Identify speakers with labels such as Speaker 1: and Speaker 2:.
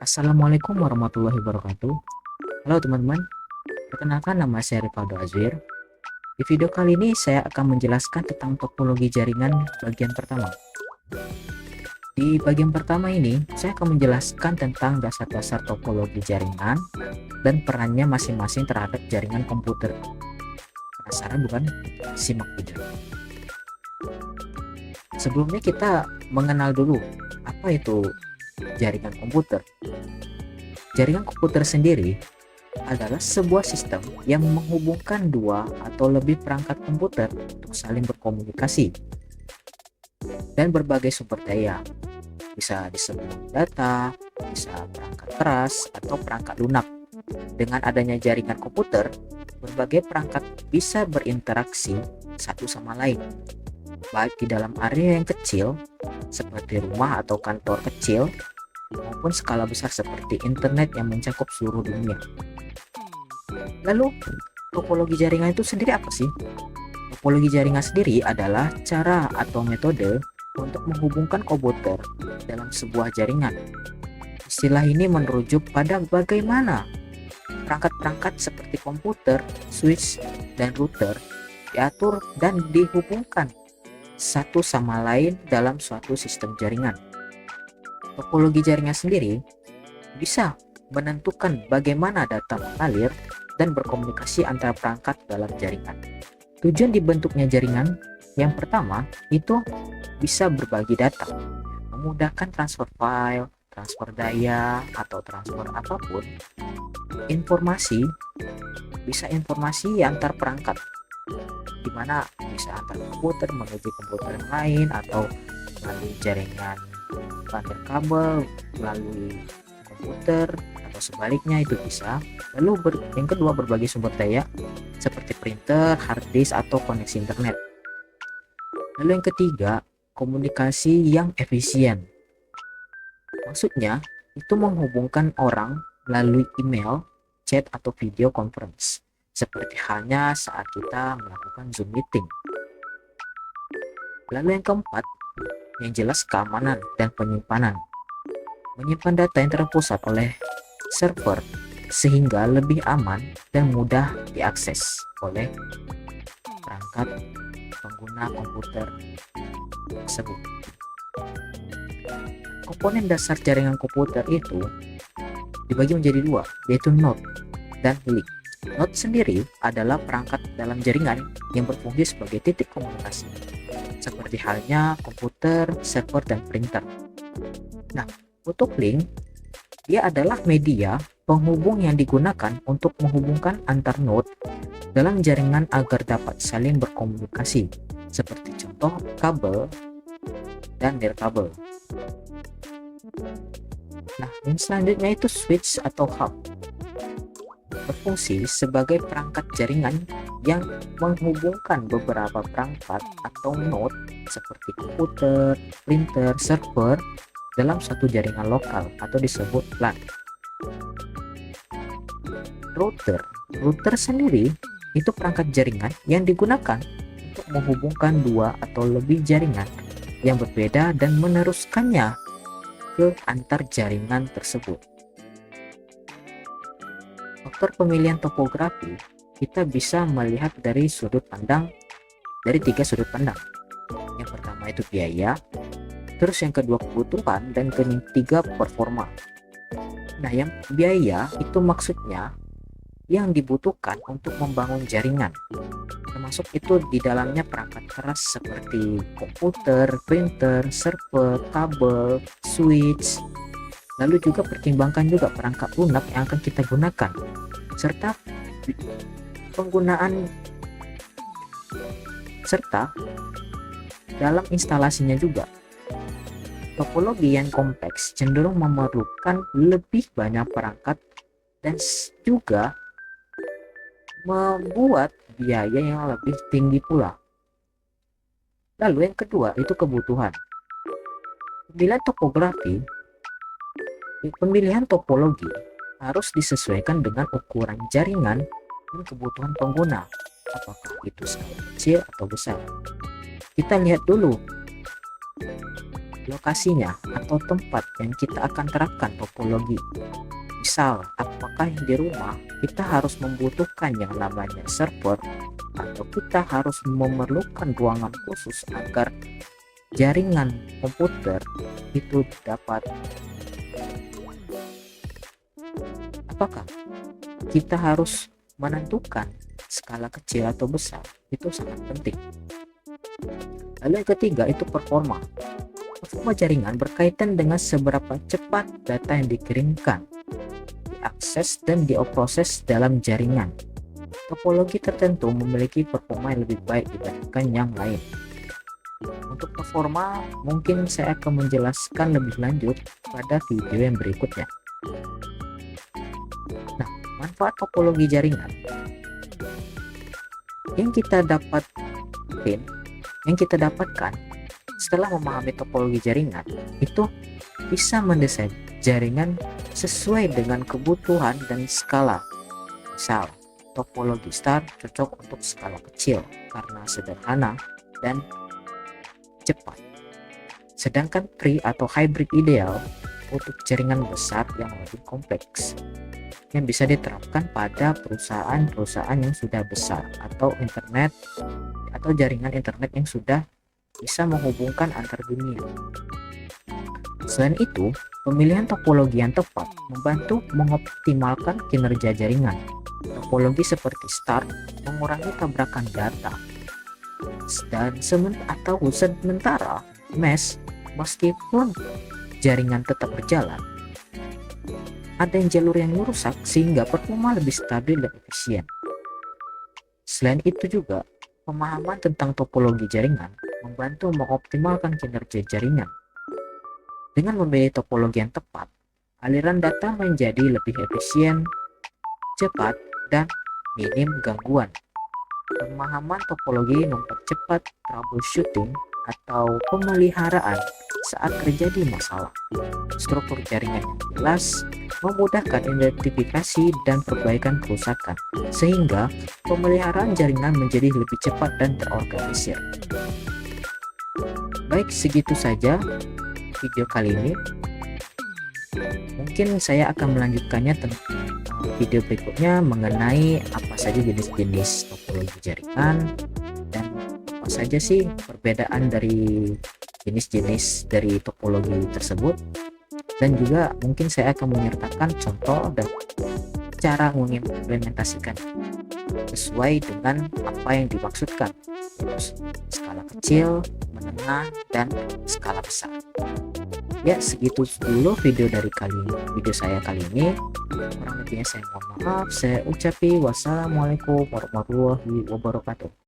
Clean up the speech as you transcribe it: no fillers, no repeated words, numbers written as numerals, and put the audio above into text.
Speaker 1: Assalamualaikum warahmatullahi wabarakatuh. Halo teman-teman, perkenalkan nama saya Rivaldo Azwir. Di video kali ini saya akan menjelaskan tentang topologi jaringan bagian pertama. Di bagian pertama ini, saya akan menjelaskan tentang dasar-dasar topologi jaringan dan perannya masing-masing terhadap jaringan komputer. Penasaran bukan? Simak video. Sebelumnya kita mengenal dulu apa itu jaringan komputer. Jaringan komputer sendiri adalah sebuah sistem yang menghubungkan dua atau lebih perangkat komputer untuk saling berkomunikasi dan berbagai sumber daya. Bisa disebut data, bisa perangkat keras, atau perangkat lunak. Dengan adanya jaringan komputer, berbagai perangkat bisa berinteraksi satu sama lain, baik di dalam area yang kecil seperti rumah atau kantor kecil, maupun skala besar seperti internet yang mencakup seluruh dunia. Lalu, topologi jaringan itu sendiri apa sih? Topologi jaringan sendiri adalah cara atau metode untuk menghubungkan komputer dalam sebuah jaringan. Istilah ini merujuk pada bagaimana perangkat-perangkat seperti komputer, switch, dan router diatur dan dihubungkan satu sama lain dalam suatu sistem jaringan. Topologi jaringan sendiri bisa menentukan bagaimana data mengalir dan berkomunikasi antara perangkat dalam jaringan. Tujuan dibentuknya jaringan yang pertama itu bisa berbagi data, memudahkan transfer file, transfer daya, atau transfer apapun. Informasi bisa informasi antar perangkat, di mana bisa antar komputer menuju komputer yang lain atau melalui jaringan panel kabel melalui komputer atau sebaliknya itu bisa. Lalu yang kedua berbagi sumber daya seperti printer, hard disk, atau koneksi internet. Lalu yang ketiga komunikasi yang efisien. Maksudnya itu menghubungkan orang melalui email, chat, atau video conference seperti halnya saat kita melakukan Zoom meeting. Lalu yang keempat yang jelas keamanan dan penyimpanan. Menyimpan data yang terpusat oleh server sehingga lebih aman dan mudah diakses oleh perangkat pengguna komputer tersebut. Komponen dasar jaringan komputer itu dibagi menjadi dua, yaitu node dan link. Node sendiri adalah perangkat dalam jaringan yang berfungsi sebagai titik komunikasi, seperti halnya komputer, server, dan printer. Nah, untuk link, dia adalah media penghubung yang digunakan untuk menghubungkan antar node dalam jaringan agar dapat saling berkomunikasi, seperti contoh kabel dan nirkabel. Nah, yang selanjutnya itu switch atau hub. Berfungsi sebagai perangkat jaringan yang menghubungkan beberapa perangkat atau node seperti komputer, printer, server dalam satu jaringan lokal atau disebut LAN. Router sendiri itu perangkat jaringan yang digunakan untuk menghubungkan dua atau lebih jaringan yang berbeda dan meneruskannya ke antar jaringan tersebut. Faktor pemilihan topografi kita bisa melihat dari tiga sudut pandang. Yang pertama itu biaya, terus yang kedua kebutuhan, dan ketiga performa. Nah, yang biaya itu maksudnya yang dibutuhkan untuk membangun jaringan, termasuk itu di dalamnya perangkat keras seperti komputer, printer, server, kabel, switch. Lalu juga pertimbangkan juga perangkat lunak yang akan kita gunakan, serta dalam instalasinya juga. Topologi yang kompleks cenderung memerlukan lebih banyak perangkat dan juga membuat biaya yang lebih tinggi pula. Lalu yang kedua itu kebutuhan. Pemilihan topologi harus disesuaikan dengan ukuran jaringan dan kebutuhan pengguna, apakah itu skala kecil atau besar. Kita lihat dulu lokasinya atau tempat yang kita akan terapkan topologi. Misal, apakah di rumah kita harus membutuhkan yang namanya server, atau kita harus memerlukan ruangan khusus agar jaringan komputer itu dapat. Apakah kita harus menentukan skala kecil atau besar? Itu sangat penting. Lalu yang ketiga itu performa. Performa jaringan berkaitan dengan seberapa cepat data yang dikirimkan, diakses, dan diproses dalam jaringan. Topologi tertentu memiliki performa yang lebih baik dibandingkan yang lain. Untuk performa, mungkin saya akan menjelaskan lebih lanjut pada video yang berikutnya. Nah, manfaat topologi jaringan yang kita dapatkan setelah memahami topologi jaringan itu bisa mendesain jaringan sesuai dengan kebutuhan dan skala. Misal, topologi star cocok untuk skala kecil karena sederhana dan cepat. Sedangkan tri atau hybrid ideal untuk jaringan besar yang lebih kompleks, yang bisa diterapkan pada perusahaan-perusahaan yang sudah besar atau internet atau jaringan internet yang sudah bisa menghubungkan antar dunia. Selain itu, pemilihan topologi yang tepat membantu mengoptimalkan kinerja jaringan. Topologi seperti star mengurangi tabrakan data dan sementara mesh, meskipun jaringan tetap berjalan, ada yang jalur yang rusak sehingga performa lebih stabil dan efisien. Selain itu juga, pemahaman tentang topologi jaringan membantu mengoptimalkan kinerja jaringan. Dengan memilih topologi yang tepat, aliran data menjadi lebih efisien, cepat, dan minim gangguan. Pemahaman topologi mempercepat troubleshooting atau pemeliharaan saat terjadi masalah. Struktur jaringan yang jelas memudahkan identifikasi dan perbaikan kerusakan, sehingga pemeliharaan jaringan menjadi lebih cepat dan terorganisir. Baik, segitu saja video kali ini. Mungkin saya akan melanjutkannya video berikutnya mengenai apa saja jenis-jenis topologi jaringan dan apa saja sih perbedaan dari jenis-jenis dari topologi tersebut, dan juga mungkin saya akan menyertakan contoh dan cara mengimplementasikan sesuai dengan apa yang dimaksudkan, yaitu skala kecil, menengah, dan skala besar. Ya, segitu dulu video saya kali ini. Kurang lebihnya saya mohon maaf. Saya ucapi wassalamualaikum warahmatullahi wabarakatuh.